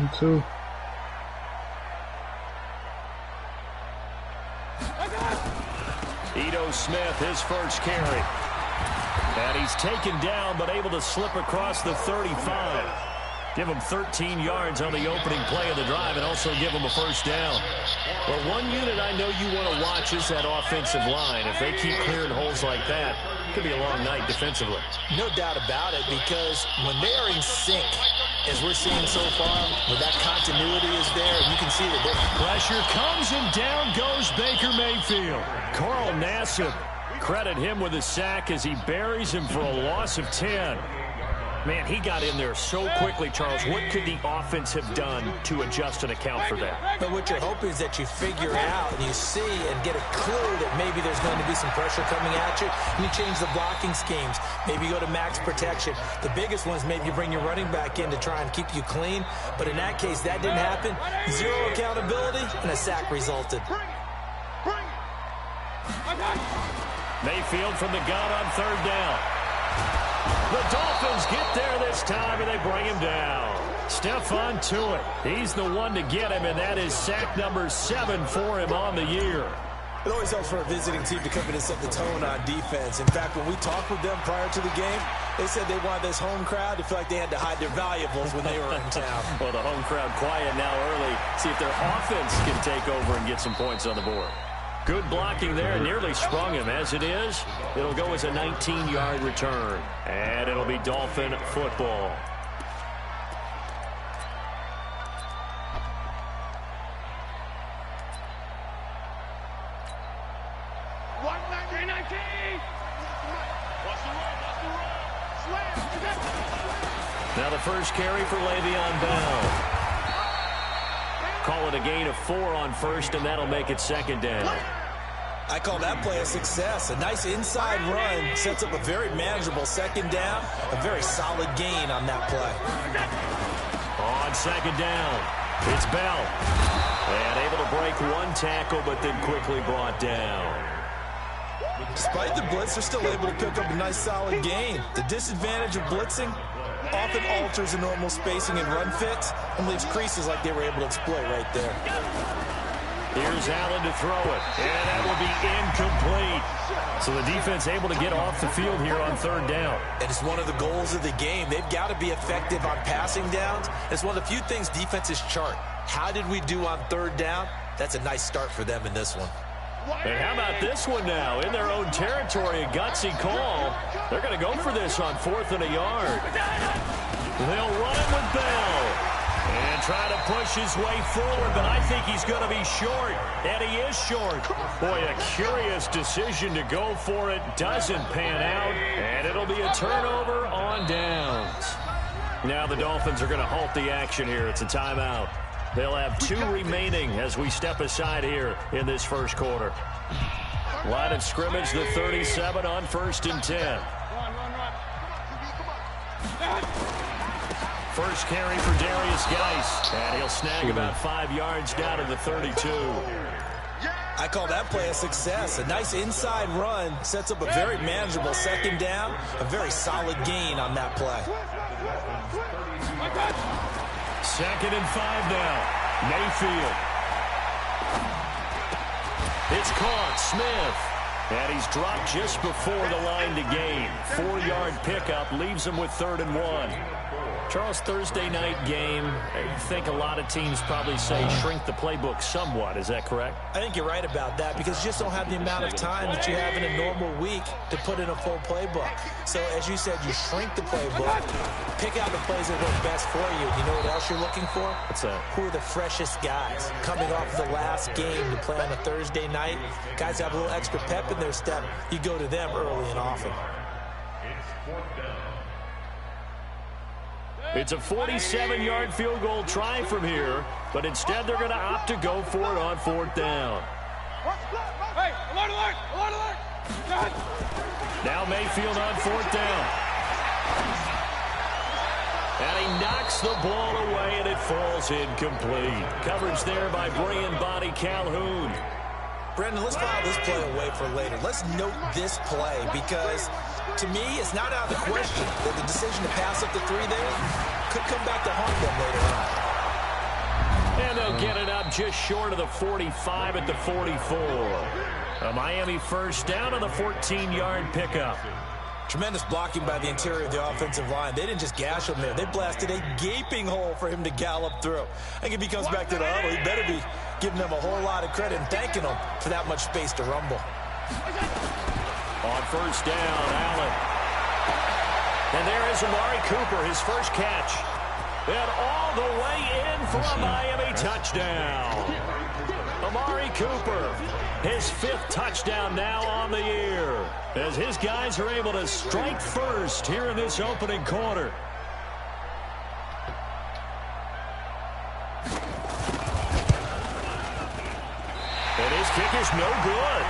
Me too. Ito Smith, his first carry. And he's taken down, but able to slip across the 35. Give him 13 yards on the opening play of the drive and also give him a first down. Well, one unit I know you want to watch is that offensive line. If they keep clearing holes like that, it could be a long night defensively. No doubt about it, because when they are in sync, as we're seeing so far, where that continuity is there, you can see the difference. Pressure comes and down goes Baker Mayfield. Carl Nassib, credit him with a sack as he buries him for a loss of 10. Man, he got in there so quickly, Charles. What could the offense have done to adjust and account for that? But what you're hoping is that you figure out and you see and get a clue that maybe there's going to be some pressure coming at you. And you change the blocking schemes. Maybe you go to max protection. The biggest one is maybe you bring your running back in to try and keep you clean. But in that case, that didn't happen. Zero accountability, and a sack resulted. Mayfield from the gun on third down. The Dolphins get there this time, and they bring him down. Stephon Tuitt, he's the one to get him, and that is sack number 7 for him on the year. It always helps for a visiting team to come in and set the tone on defense. In fact, when we talked with them prior to the game, they said they wanted this home crowd to feel like they had to hide their valuables when they were in town. Well, the home crowd quiet now early. See if their offense can take over and get some points on the board. Good blocking there, nearly sprung him. As it is, it'll go as a 19-yard return. And it'll be Dolphin football. Now the first carry for Le'Veon Bell. Call it a gain of 4 on first, and that'll make it second down. I call that play a success. A nice inside run sets up a very manageable second down. A very solid gain on that play. On second down, it's Bell. And able to break one tackle, but then quickly brought down. Despite the blitz, they're still able to pick up a nice solid gain. The disadvantage of blitzing often alters the normal spacing and run fits and leaves creases like they were able to exploit right there. Here's Allen to throw it, and that will be incomplete. So the defense able to get off the field here on third down. And it's one of the goals of the game. They've got to be effective on passing downs. It's one of the few things defenses chart. How did we do on third down? That's a nice start for them in this one. And how about this one now? In their own territory, a gutsy call. They're going to go for this on 4th and a yard. They'll run it with Bell. And try to push his way forward, but I think he's going to be short. And he is short. Boy, a curious decision to go for it. Doesn't pan out. And it'll be a turnover on downs. Now the Dolphins are going to halt the action here. It's a timeout. They'll have 2 remaining as we step aside here in this first quarter. Line of scrimmage, the 37 on 1st and 10. First carry for Darius Geis. And he'll snag about 5 yards down to the 32. I call that play a success. A nice inside run sets up a very manageable second down. A very solid gain on that play. 2nd and 5 now. Mayfield. It's caught. Smith. And he's dropped just before the line to gain. 4-yard pickup leaves him with 3rd and 1. Charles, Thursday night game, I think a lot of teams probably say shrink the playbook somewhat. Is that correct? I think you're right about that because you just don't have the amount of time that you have in a normal week to put in a full playbook. So, as you said, you shrink the playbook, pick out the plays that work best for you. You know what else you're looking for? What's that? Who are the freshest guys coming off the last game to play on a Thursday night? Guys have a little extra pep in their step. You go to them early and often. It's a 47-yard field goal try from here, but instead they're going to opt to go for it on 4th down. Hey, alert, alert, alert, alert. Now Mayfield on 4th down. And he knocks the ball away, and it falls incomplete. Coverage there by Brian Body Calhoun. Brendan, let's file this play away for later. Let's note this play because, to me, it's not out of the question that the decision to pass up the 3 there could come back to haunt them later on. And they'll get it up just short of the 45 at the 44. A Miami first down on the 14-yard pickup. Tremendous blocking by the interior of the offensive line. They didn't just gash him there. They blasted a gaping hole for him to gallop through. I think if he comes back to the huddle, he better be giving them a whole lot of credit and thanking them for that much space to rumble. On first down, Allen. And there is Amari Cooper, his first catch. And all the way in for a Miami touchdown. Amari Cooper, his 5th touchdown now on the year, as his guys are able to strike first here in this opening quarter. And his kick is no good.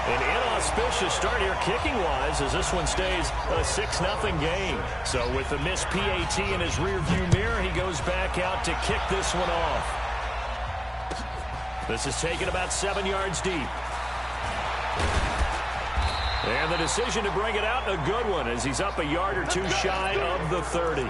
An inauspicious start here kicking-wise as this one stays a 6-0 game. So with the missed PAT in his rearview mirror, he goes back out to kick this one off. This is taken about 7 yards deep. And the decision to bring it out, a good one, as he's up a yard or two shy of the 30.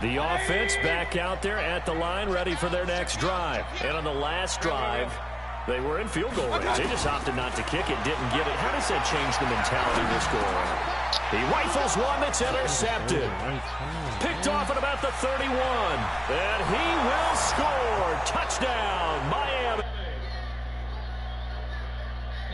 The offense back out there at the line, ready for their next drive. And on the last drive, they were in field goal range. They just opted not to kick it, didn't get it. How does that change the mentality this go around? He rifles one that's intercepted. Picked off at about the 31. And he will score. Touchdown, Miami.